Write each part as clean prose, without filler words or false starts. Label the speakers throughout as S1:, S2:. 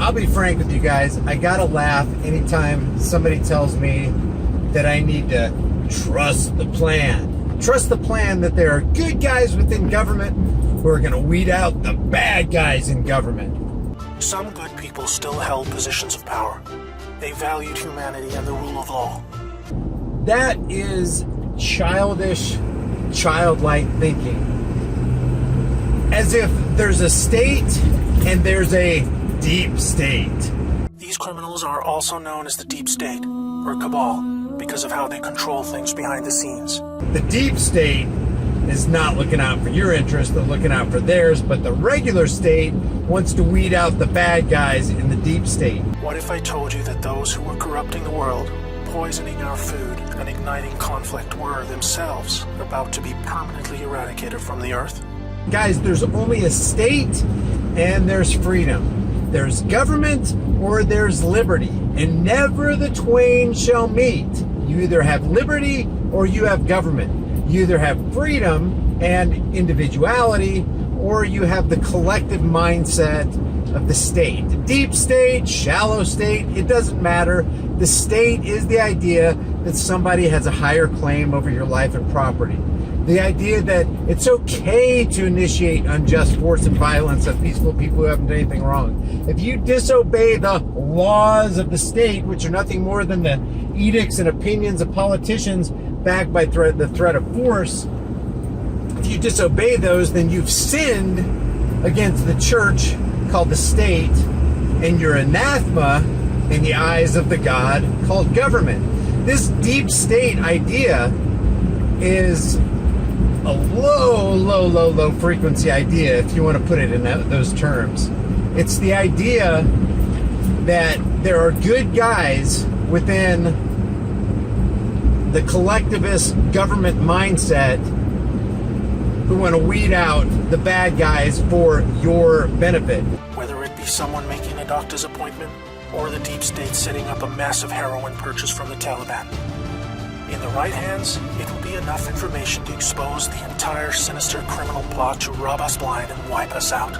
S1: I'll be frank with you guys. I gotta laugh anytime somebody tells me that I need to trust the plan. Trust the plan that there are good guys within government who are gonna weed out the bad guys in government.
S2: Some good people still held positions of power. They valued humanity and the rule of law.
S1: That is childish, childlike thinking. As if there's a state and there's a deep state.
S2: These criminals are also known as the deep state, or cabal, because of how they control things behind the scenes.
S1: The deep state is not looking out for your interest, they're looking out for theirs, but the regular state wants to weed out the bad guys in the deep state.
S2: What if I told you that those who were corrupting the world, poisoning our food, and igniting conflict were themselves about to be permanently eradicated from the earth?
S1: Guys, there's only a state and there's freedom. There's government or there's liberty, and never the twain shall meet. You either have liberty or you have government. You either have freedom and individuality or you have the collective mindset of the state. Deep state, shallow state, it doesn't matter. The state is the idea that somebody has a higher claim over your life and property. The idea that it's okay to initiate unjust force and violence of peaceful people who haven't done anything wrong. If you disobey the laws of the state, which are nothing more than the edicts and opinions of politicians backed by the threat of force, if you disobey those, then you've sinned against the church called the state, and you're anathema in the eyes of the God called government. This deep state idea is a low frequency idea, if you want to put it in those terms. It's the idea that there are good guys within the collectivist government mindset who want to weed out the bad guys for your benefit.
S2: Whether it be someone making a doctor's appointment or the deep state setting up a massive heroin purchase from the Taliban. In the right hands, it will be enough information to expose the entire sinister criminal plot to rob us blind and wipe us out.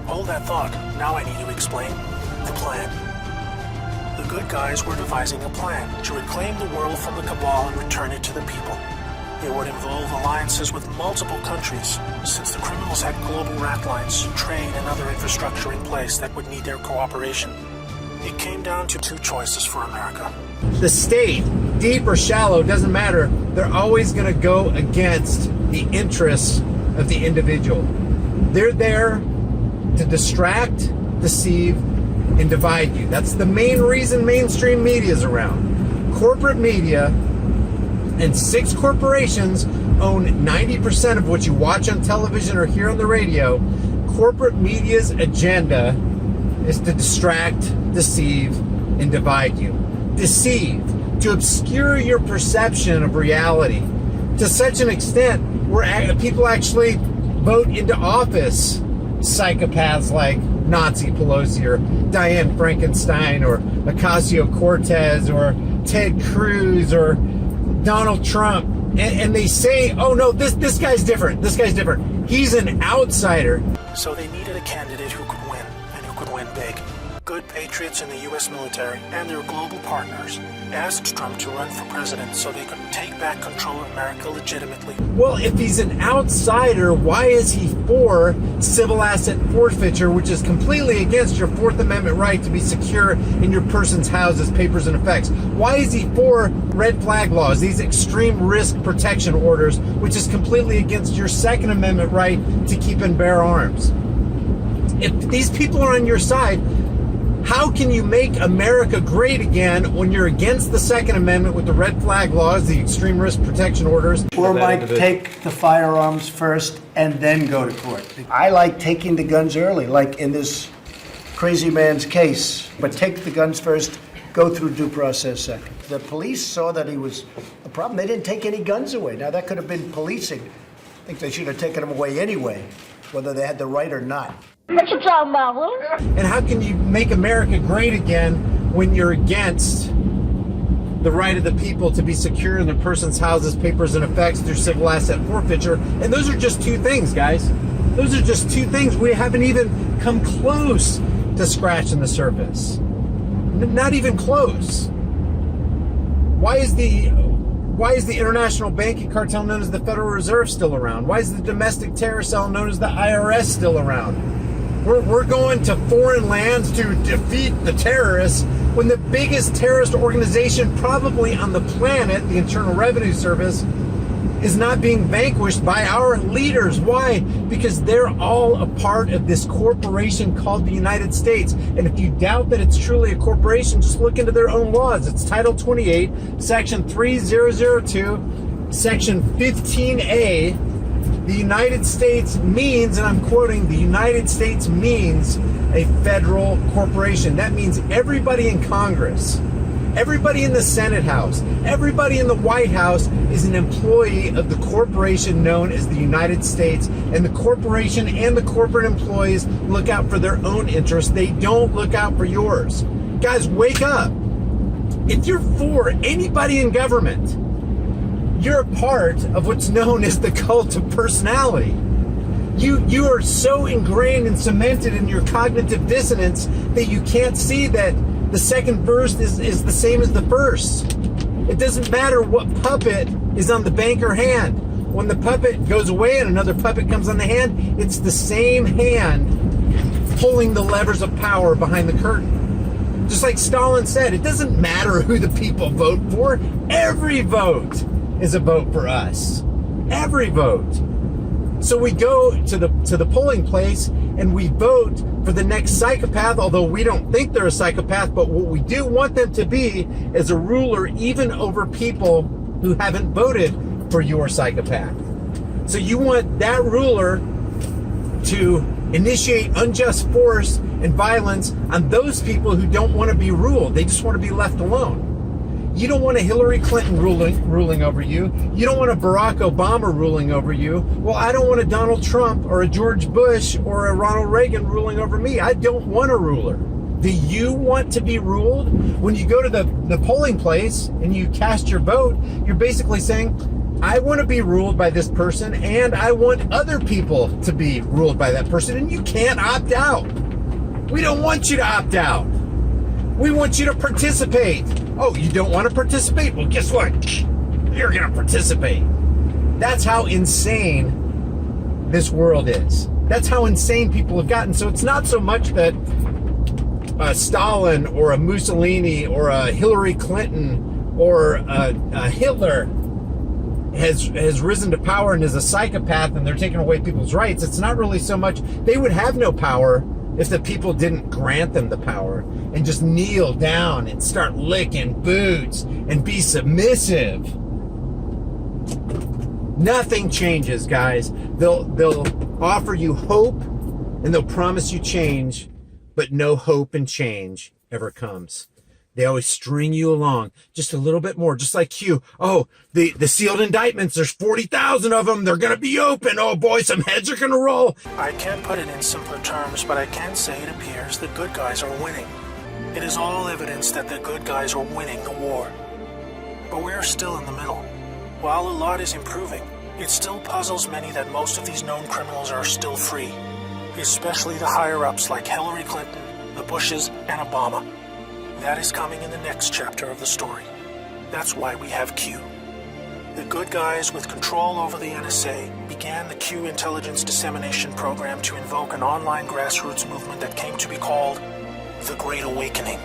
S2: Hold that thought. Now I need to explain the plan. The good guys were devising a plan to reclaim the world from the cabal and return it to the people. It would involve alliances with multiple countries, since the criminals had global rat lines, trade, and other infrastructure in place that would need their cooperation. It came down to two choices for America.
S1: The state, deep or shallow, doesn't matter. They're always going to go against the interests of the individual. They're there to distract, deceive, and divide you. That's the main reason mainstream media is around. Corporate media and 6 corporations own 90% of what you watch on television or hear on the radio. Corporate media's agenda is to distract, deceive, and divide you. Deceive, to obscure your perception of reality to such an extent where people actually vote into office psychopaths like Nazi Pelosi or Diane Frankenstein or Ocasio-Cortez or Ted Cruz or Donald Trump, and they say, oh no, this guy's different, this guy's different. He's an outsider.
S2: So they needed a candidate who could win, and who could win big. Good patriots in the U.S. military and their global partners asked Trump to run for president so they could take back control of America legitimately.
S1: Well, if he's an outsider, why is he for civil asset forfeiture, which is completely against your Fourth Amendment right to be secure in your person's houses, papers, and effects? Why is he for red flag laws, these extreme risk protection orders, which is completely against your Second Amendment right to keep and bear arms? If these people are on your side, how can you make America great again when you're against the Second Amendment with the red flag laws, the extreme risk protection orders?
S3: Or might take the firearms first and then go to court. I like taking the guns early, like in this crazy man's case. But take the guns first, go through due process second. The police saw that he was a problem. They didn't take any guns away. Now, that could have been policing. I think they should have taken them away anyway, whether they had the right or not.
S4: What you talking about, Will?
S1: And how can you make America great again when you're against the right of the people to be secure in their person's houses, papers, and effects through civil asset forfeiture? And those are just two things, guys. Those are just two things. We haven't even come close to scratching the surface. Not even close. Why is the international banking cartel known as the Federal Reserve still around? Why is the domestic terror cell known as the IRS still around? We're going to foreign lands to defeat the terrorists when the biggest terrorist organization probably on the planet, the Internal Revenue Service, is not being vanquished by our leaders. Why? Because they're all a part of this corporation called the United States. And if you doubt that it's truly a corporation, just look into their own laws. It's Title 28, Section 3002, Section 15A. The United States means, and I'm quoting, the United States means a federal corporation. That means everybody in Congress, everybody in the Senate House, everybody in the White House is an employee of the corporation known as the United States. And the corporation and the corporate employees look out for their own interests. They don't look out for yours. Guys, wake up. If you're for anybody in government, you're a part of what's known as the cult of personality. You are so ingrained and cemented in your cognitive dissonance that you can't see that the second verse is the same as the first. It doesn't matter what puppet is on the banker hand. When the puppet goes away and another puppet comes on the hand, it's the same hand pulling the levers of power behind the curtain. Just like Stalin said, it doesn't matter who the people vote for. Every vote is a vote for us. Every vote. So we go to the polling place and we vote for the next psychopath, although we don't think they're a psychopath, but what we do want them to be is a ruler even over people who haven't voted for your psychopath. So you want that ruler to initiate unjust force and violence on those people who don't want to be ruled. They just want to be left alone. You don't want a Hillary Clinton ruling over you. You don't want a Barack Obama ruling over you. Well, I don't want a Donald Trump or a George Bush or a Ronald Reagan ruling over me. I don't want a ruler. Do you want to be ruled? When you go to the polling place and you cast your vote, you're basically saying, I want to be ruled by this person and I want other people to be ruled by that person, and you can't opt out. We don't want you to opt out. We want you to participate. Oh, you don't want to participate? Well, guess what? You're going to participate. That's how insane this world is. That's how insane people have gotten. So it's not so much that Stalin or a Mussolini or a Hillary Clinton or a Hitler has risen to power and is a psychopath and they're taking away people's rights. It's not really so much. They would have no power if the people didn't grant them the power and just kneel down and start licking boots and be submissive. Nothing changes, guys. They'll offer you hope and they'll promise you change, but no hope and change ever comes. They always string you along just a little bit more, just like Q. Oh, the sealed indictments, there's 40,000 of them. They're going to be open. Oh, boy, some heads are going to roll.
S2: I can't put it in simpler terms, but I can say it appears the good guys are winning. It is all evidence that the good guys are winning the war. But we're still in the middle. While a lot is improving, it still puzzles many that most of these known criminals are still free, especially the higher-ups like Hillary Clinton, the Bushes, and Obama. That is coming in the next chapter of the story. That's why we have Q. The good guys with control over the NSA began the Q intelligence dissemination program to invoke an online grassroots movement that came to be called the Great Awakening.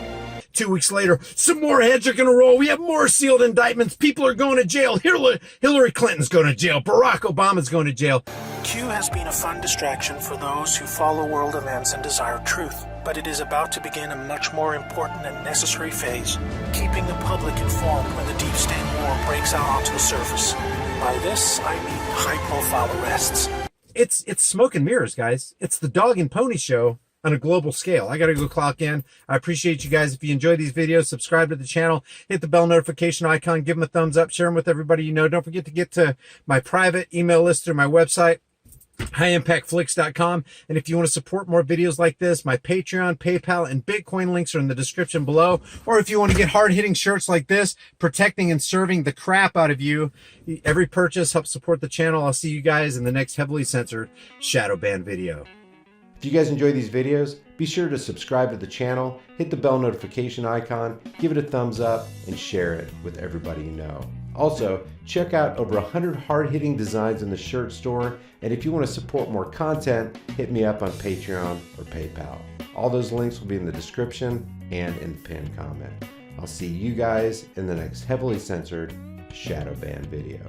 S1: 2 weeks later, some more heads are going to roll. We have more sealed indictments. People are going to jail. Hillary Clinton's going to jail. Barack Obama's going to jail.
S2: Q has been a fun distraction for those who follow world events and desire truth, but it is about to begin a much more important and necessary phase, keeping the public informed when the deep state war breaks out onto the surface. By this, I mean high-profile arrests.
S1: It's smoke and mirrors, guys. It's the dog and pony show on a global scale. I got to go clock in. I appreciate you guys. If you enjoy these videos, subscribe to the channel, hit the bell notification icon, give them a thumbs up, share them with everybody you know. Don't forget to get to my private email list through my website, highimpactflix.com. And if you want to support more videos like this, my Patreon, PayPal, and Bitcoin links are in the description below. Or if you want to get hard-hitting shirts like this, protecting and serving the crap out of you, every purchase helps support the channel. I'll see you guys in the next heavily censored shadow ban video.
S5: If you guys enjoy these videos, be sure to subscribe to the channel, hit the bell notification icon, give it a thumbs up, and share it with everybody you know. Also, check out over 100 hard-hitting designs in the shirt store, and if you want to support more content, hit me up on Patreon or PayPal. All those links will be in the description and in the pinned comment. I'll see you guys in the next heavily censored shadow ban video.